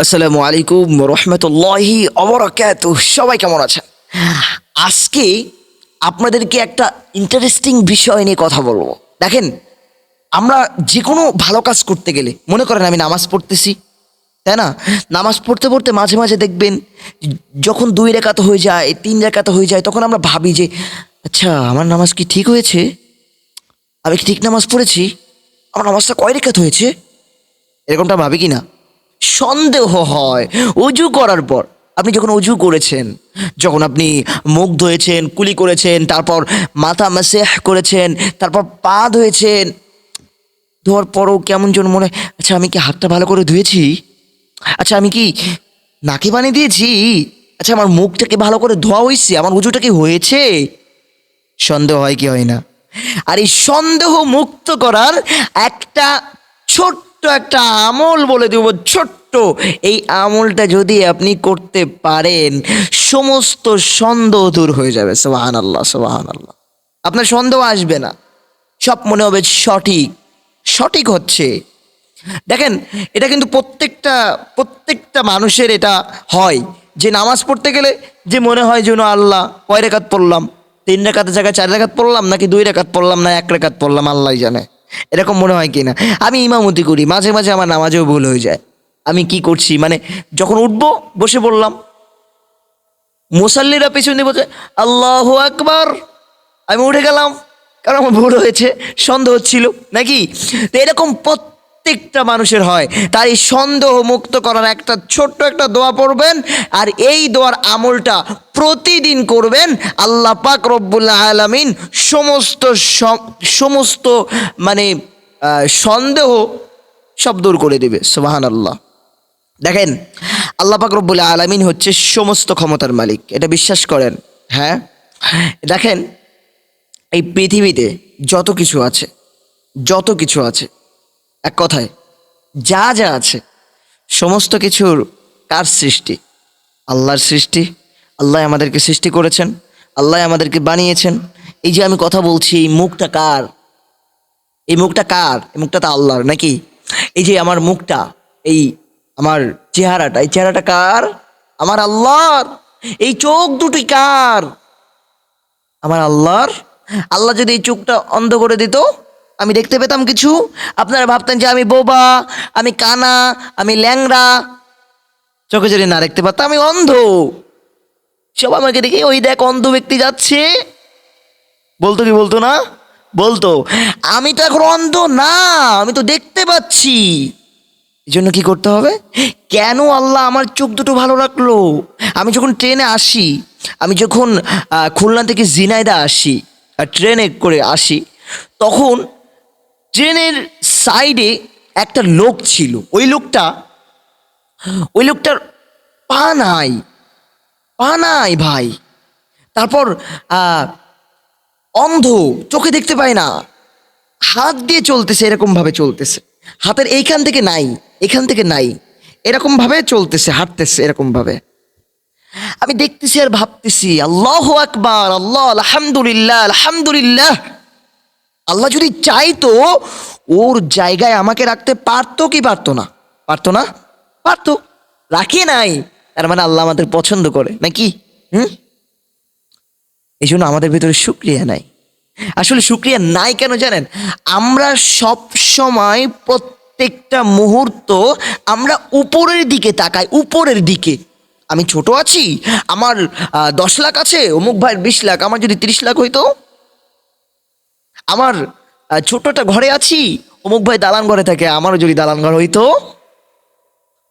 আসসালামু আলাইকুম রহমতুল্লাহি অবরাকাতুহ। সবাই কেমন আছেন? আজকে আপনাদেরকে একটা ইন্টারেস্টিং বিষয় নিয়ে কথা বলবো। দেখেন, আমরা যে কোনো ভালো কাজ করতে গেলে মনে করেন আমি নামাজ পড়তেছি, তাই না? নামাজ পড়তে পড়তে মাঝে মাঝে দেখবেন যখন 2 রাকাত হয়ে যায়, 3 রাকাত হয়ে যায়, তখন আমরা ভাবি যে আচ্ছা, আমার নামাজ কি ঠিক হয়েছে? আমি কি ঠিক নামাজ পড়েছি? আমার নামাজটা কয় রেখাত হয়েছে? এরকমটা ভাবি কি না? সন্দেহ হয় অজু করার পর। আপনি যখন অজু করেছেন, যখন আপনি মুখ ধুয়েছেন, কুলি করেছেন, তারপর মাথা মাসেহ করেছেন, তারপর পা ধুয়েছেন, ধোয়ার পরও কেমন যেন মনে হয়, আচ্ছা আমি কি হাতটা ভালো করে ধুয়েছি? আচ্ছা আমি কি নাকে পানি দিয়েছি? আচ্ছা আমার মুখটা কি ভালো করে ধোয়া হয়েছে? আমার অজুটা কি হয়েছে? সন্দেহ হয় কি হয় না? আর এই সন্দেহ মুক্ত করার একটা ছোট্ট একটা আমল বলে দেব, ছোট্ট। এই আমলটা যদি আপনি করতে পারেন, সমস্ত সন্দেহ দূর হয়ে যাবে। সুবহানাল্লাহ, সুবহানাল্লাহ। আপনার সন্দেহ আসবে না, সব মনে হবে সঠিক। সঠিক হচ্ছে, দেখেন, এটা কিন্তু প্রত্যেকটা প্রত্যেকটা মানুষের এটা হয় যে নামাজ পড়তে গেলে যে মনে হয় যেন আল্লাহ কয় রেখাত পড়লাম, 3 রাকাতের জায়গায় 4 রাকাত পড়লাম, নাকি 2 রাকাত পড়লাম, না 1 রাকাত পড়লাম, আল্লাহ জানে। এরকম মনে হয় কিনা? আমি ইমামতি করি, মাঝে মাঝে আমার নামাজেও ভুল হয়ে যায়। আমি কি করছি, মানে যখন উঠবো বসে পড়লাম, মুসাল্লিরা পেছন দিয়ে বলছে আল্লাহু আকবার, আমি উঠে গেলাম, কারণ আমার ভুল হয়েছে, সন্দেহ হচ্ছিল নাকি। তো এরকম প্রত্যেকটা মানুষের হয়। তাই এই সন্দেহ মুক্ত করার একটা ছোট্ট একটা দোয়া পড়বেন, আর এই দোয়ার আমলটা প্রতিদিন করবেন। আল্লাহ পাক রব্বুল আলামিন সমস্ত সমস্ত মানে সন্দেহ সব দূর করে দিবে। সুবহানাল্লাহ। দেখেন, আল্লাহ পাক রব্বুল আলামিন হচ্ছে সমস্ত ক্ষমতার মালিক, এটা বিশ্বাস করেন? হ্যাঁ। দেখেন, এই পৃথিবীতে যত কিছু আছে, যত কিছু আছে, এক কথায় যা যা আছে, সমস্ত কিছুর কার সৃষ্টি? আল্লাহর সৃষ্টি। আল্লাহ আমাদেরকে সৃষ্টি করেছেন, আল্লাহ আমাদেরকে বানিয়েছেন। এই যে আমি কথা বলছি, এই মুখটা কার? এই মুখটা কার? এই মুখটা তো আল্লাহর, নাকি? এই যে আমার মুখটা, এই আমার চেহারাটা, এই চেহারাটা কার? আমার আল্লাহর। এই চোখ দুটি কার? আমার আল্লাহর। আল্লাহ যদি এই চোখটা অন্ধ করে দিত, আমি দেখতে পেতাম কিছু? আপনারা ভাবতেন যে আমি বোবা, আমি কানা, আমি ল্যাংড়া। চোখে যদি না দেখতে পারতাম, আমি অন্ধ। সব আমাকে দেখে ওই দেখ অন্ধ ব্যক্তি যাচ্ছে, বলতো কি বলতো না? বলতো। আমি তো এখন অন্ধ না, আমি তো দেখতে পাচ্ছি। এই জন্য কি করতে হবে? কেন আল্লাহ আমার চোখ দুটো ভালো রাখলো? আমি যখন ট্রেনে আসি, আমি যখন খুলনা থেকে ঝিনাইদহ আসি, ট্রেনে করে আসি, তখন ট্রেনের সাইডে একটা লোক ছিল। ওই লোকটার পা নাই, পা নাই ভাই। তারপর অন্ধ, চোখে দেখতে পায় না, হাত দিয়ে চলতেছে, এরকম ভাবে চলতেছে। হাতের এইখান থেকে নাই, এখান থেকে নাই, এরকম ভাবে চলতেছে, হাঁটতেছে এরকম ভাবে। আমি দেখতেছি আর ভাবতেছি আল্লাহু আকবার, আল্লাহ, আলহামদুলিল্লাহ, আলহামদুলিল্লাহ। আল্লাহ যদি চাইতো, ওর জায়গায় আমাকে রাখতে পারতো কি পারতো না? পারতো না? পারতো। রাখে নাই, তার মানে আল্লাহ আমাদের পছন্দ করে, নাকি? হুম। এই জন্য আমাদের ভিতরে শুকরিয়া নাই। আসলে শুকরিয়া নাই কেন জানেন? আমরা সব সময় প্রত্যেকটা মুহূর্ত আমরা উপরের দিকে তাকাই, উপরের দিকে। আমি ছোট আছি, আমার 10 লাখ আছে, অমুক ভাইয়ের 20 লাখ, আমার যদি 30 লাখ হইতো। আমার ছোট একটা ঘরে আছি, অমুক ভাই দালান ঘরে থাকে, আমারও যদি দালান ঘর হইতো।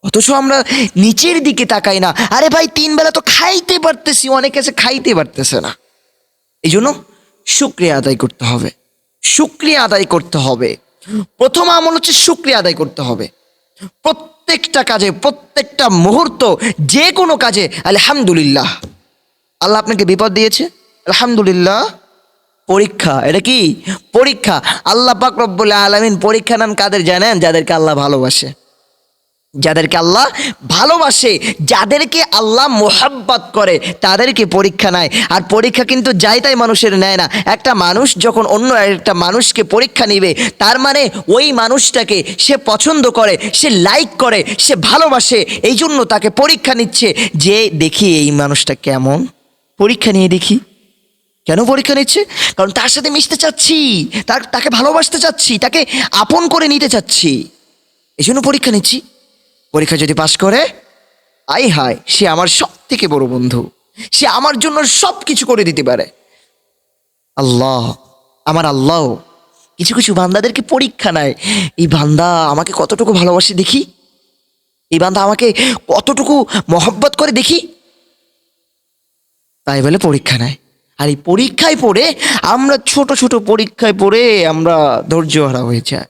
অথচ আমরা নিচের দিকে তাকাই না। আরে ভাই, 3 বেলা তো খাইতে পারতেছি, অনেকে আছে খাইতে পারতেছে না। এই জন্য শুকরিয়া আদায় করতে হবে, শুকরিয়া আদায় করতে হবে। প্রথম আমল হচ্ছে শুকরিয়া আদায় করতে হবে। প্রত্যেকটা কাজে, প্রত্যেকটা মুহূর্ত, যে কোনো কাজে আলহামদুলিল্লাহ। আল্লাহ আপনাকে বিপদ দিয়েছে, আলহামদুলিল্লাহ। পরীক্ষা, এটা কি? পরীক্ষা। আল্লাহ পাক রব্বুল আলামিন পরীক্ষা নেন কাদের জানেন? যাদেরকে আল্লাহ ভালোবাসে। যাদেরকে আল্লাহ ভালোবাসে, যাদেরকে আল্লাহ মোহাব্বত করে, তাদেরকে পরীক্ষা নেয়। আর পরীক্ষা কিন্তু যাই তাই মানুষের নেয় না। একটা মানুষ যখন অন্য একটা মানুষকে পরীক্ষা নিবে, তার মানে ওই মানুষটাকে সে পছন্দ করে, সে লাইক করে, সে ভালোবাসে, এই জন্য তাকে পরীক্ষা নিচ্ছে যে দেখি এই মানুষটা কেমন, পরীক্ষা নিয়ে দেখি। কেন পরীক্ষা নিচ্ছে? কারণ তার সাথে মিশতে চাচ্ছি, তাকে ভালোবাসতে চাচ্ছি, তাকে আপন করে নিতে চাচ্ছি, এই জন্য পরীক্ষা নিচ্ছি। পরীক্ষা যদি পাশ করে, আই হায়, সে আমার সব থেকে বড় বন্ধু, সে আমার জন্য সব কিছু করে দিতে পারে। আল্লাহ, আমার আল্লাহ কিছু কিছু বান্দাদেরকে পরীক্ষা নেয়, এই বান্দা আমাকে কতটুকু ভালোবাসে দেখি, এই বান্দা আমাকে কতটুকু মহব্বত করে দেখি, তাই বলে পরীক্ষা নেয়। আর এই পরীক্ষায় পড়ে আমরা, ছোট ছোট পরীক্ষায় পড়ে আমরা ধৈর্য হারা হয়ে যায়।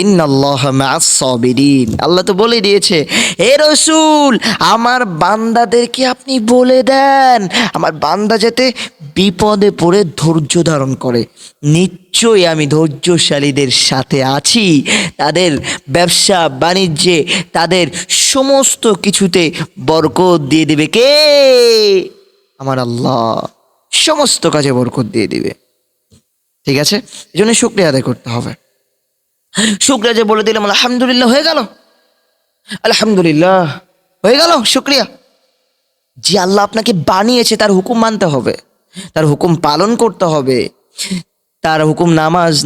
ইন্নাল্লাহা মা'আস সাবিরিন, আল্লাহ তো বলে দিয়েছে, হে রাসূল আমার বান্দাদেরকে আপনি বলে দেন, আমার বান্দা যাতে বিপদে পড়ে ধৈর্য ধারণ করে। নিশ্চয়ই আমি ধৈর্যশালীদের সাথে আছি, তাদের ব্যবসা বাণিজ্যে, তাদের সমস্ত কিছুতে বরকত দিয়ে দেবে কে? আমার আল্লাহ সমস্ত কাজে বরকত দিয়ে দিবে। ঠিক আছে, এই জন্য শুকরিয়া আদায় করতে হবে। শুকরিয়া যে বলে দিলাম আলহামদুলিল্লাহ, হয়ে গেল, আলহামদুলিল্লাহ হয়ে গেল, শুকরিয়া। যে আল্লাহ আপনাকে বানিয়েছে তার হুকুম মানতে হবে, তার হুকুম পালন করতে হবে, তার হুকুম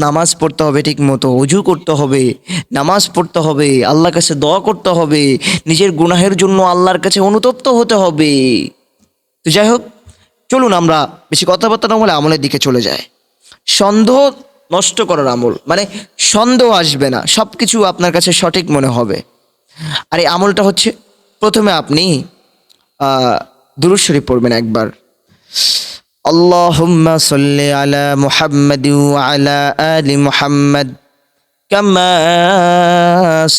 নামাজ পড়তে হবে, ঠিক মতো ওযু করতে হবে, নামাজ পড়তে হবে, আল্লাহর কাছে দোয়া করতে হবে, নিজের গুনাহের জন্য আল্লাহর কাছে অনুতপ্ত হতে হবে। তো যাই হোক, চলুন আমরা বেশি কথাবার্তা না বলে আমলের দিকে চলে যাই। সন্দেহ নষ্ট করার আমল, মানে সন্দেহ আসবে না, সব কিছু আপনার কাছে সঠিক মনে হবে। আর এই আমলটা হচ্ছে, প্রথমে আপনি দুরূদ শরীফ পড়বেন একবার। আল্লাহুম্মা সাল্লি আলা মুহাম্মাদ ওয়া আলা আলি মুহাম্মাদ কামা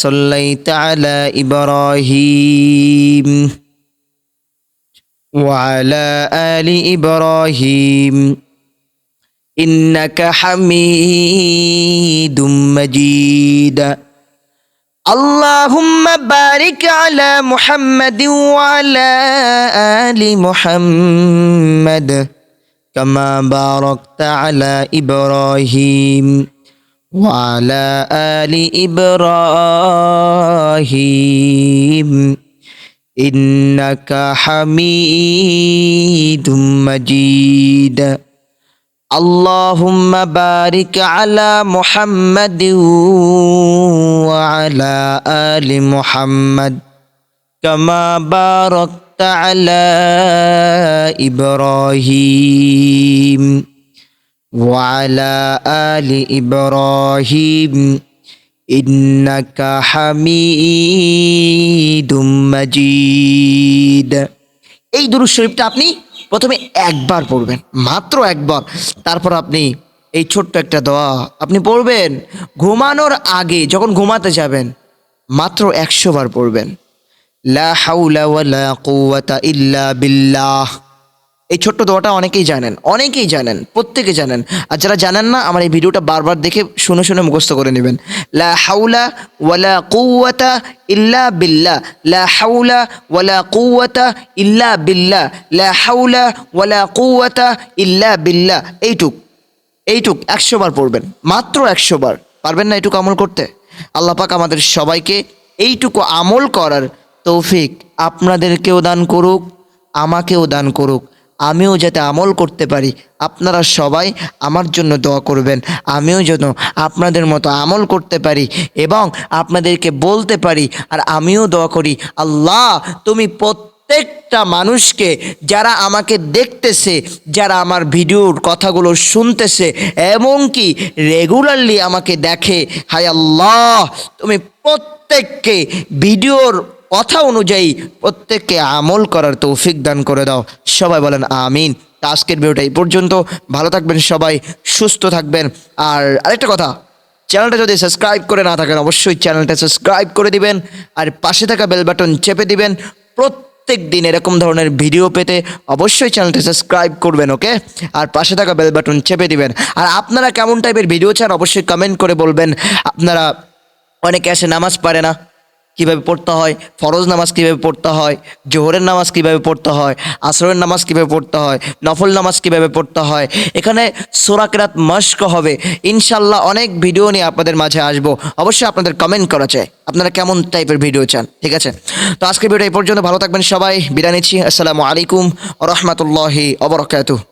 সাল্লাইতা আলা ইব্রাহিম ওয়া আলা আলি ইব্রাহিম ইন্নাকা হামিদুম মাজিদ। আল্লাহুম্মা বারিক আলা মুহাম্মাদিন ওয়া আলা আলি মুহাম্মাদ কামা বারাকতা আলা ইব্রাহিম ওয়া আলা আলি ইব্রাহিম ইন্নাকা হামিদুম মাজিদ। আল্লাহুম্মা বারিক আলা মুহাম্মাদিন ওয়া আলা আলি মুহাম্মাদ কামা বারাকতা আলা ইব্রাহিম ওয়া আলা আলি ইব্রাহিম ইন্নাকা হামিদুম মাজিদ। এই দুরূদ শরীফটা আপনি প্রথমে একবার পড়বেন, মাত্র একবার। তারপর আপনি এই ছোট্ট একটা দোয়া আপনি পড়বেন ঘুমানোর আগে, যখন ঘুমাতে যাবেন মাত্র 100 বার পড়বেন, লা হাওলা ওয়ালা কুওয়াতা ইল্লা বিল্লাহ। এই ছোট্ট দোয়াটা অনেকেই জানেন, প্রত্যেকে জানেন। আর যারা জানেন না, আমার এই ভিডিওটা বারবার দেখে শুনে শুনে মুখস্থ করে নেবেন। লা হাওলা ওয়ালা কুওয়াতা ইল্লা বিল্লাহ, লা হাওলা ওয়ালা কুওয়াতা ইল্লা বিল্লাহ, লা হাওলা ওয়ালা কুওয়াতা ইল্লা বিল্লাহ। এইটুক 100 বার পড়বেন, মাত্র 100 বার। পারবেন না এইটুকু আমল করতে? আল্লাহ পাক আমাদের সবাইকে এইটুকু আমল করার তৌফিক আপনাদেরকেও দান করুক, আমাকেও দান করুক, আমিও যাতে আমল করতে পারি। আপনারা সবাই আমার জন্য দোয়া করবেন, আমিও যেন আপনাদের মতো আমল করতে পারি এবং আপনাদেরকে বলতে পারি। আর আমিও দোয়া করি, আল্লাহ তুমি প্রত্যেকটা মানুষকে, যারা আমাকে দেখতেছে, যারা আমার ভিডিওর কথাগুলো শুনতেছে, এমনকি রেগুলারলি আমাকে দেখে, হায় আল্লাহ তুমি প্রত্যেককে ভিডিওর কথা অনুযায়ী প্রত্যেককে আমল করার তৌফিক দান করে দাও। সবাই বলেন আমিন। আজকের ভিডিওটা এই পর্যন্ত। ভালো থাকবেন সবাই, সুস্থ থাকবেন। আর আরেকটা কথা, চ্যানেলটা যদি সাবস্ক্রাইব করে না থাকেন, অবশ্যই চ্যানেলটা সাবস্ক্রাইব করে দিবেন আর পাশে থাকা বেল বাটন চেপে দিবেন। প্রত্যেক দিন এরকম ধরনের ভিডিও পেতে অবশ্যই চ্যানেলটা সাবস্ক্রাইব করবেন, ওকে? আর পাশে থাকা বেল বাটন চেপে দিবেন। আর আপনারা কেমন টাইপের ভিডিও চান অবশ্যই কমেন্ট করে বলবেন। আপনারা, অনেকে আসে নামাজ পারে না, কিভাবে পড়তে হয়, ফরজ নামাজ কিভাবে পড়তে হয়, জোহরের নামাজ কিভাবে পড়তে হয়, আসরের নামাজ কিভাবে পড়তে হয়, নফল নামাজ কিভাবে পড়তে হয়। এখানে সূরা কিরাত মশক হবে ইনশাল্লাহ। অনেক ভিডিও নিয়ে আপনাদের মাঝে আসবো, অবশ্যই আপনাদের কমেন্ট করা চাই আপনারা কেমন টাইপের ভিডিও চান, ঠিক আছে? তো আজকের ভিডিও এই পর্যন্ত, ভালো থাকবেন সবাই, বিদায় নিচ্ছি। আসসালামু আলাইকুম ওয়া রাহমাতুল্লাহি ওয়া বারাকাতুহু।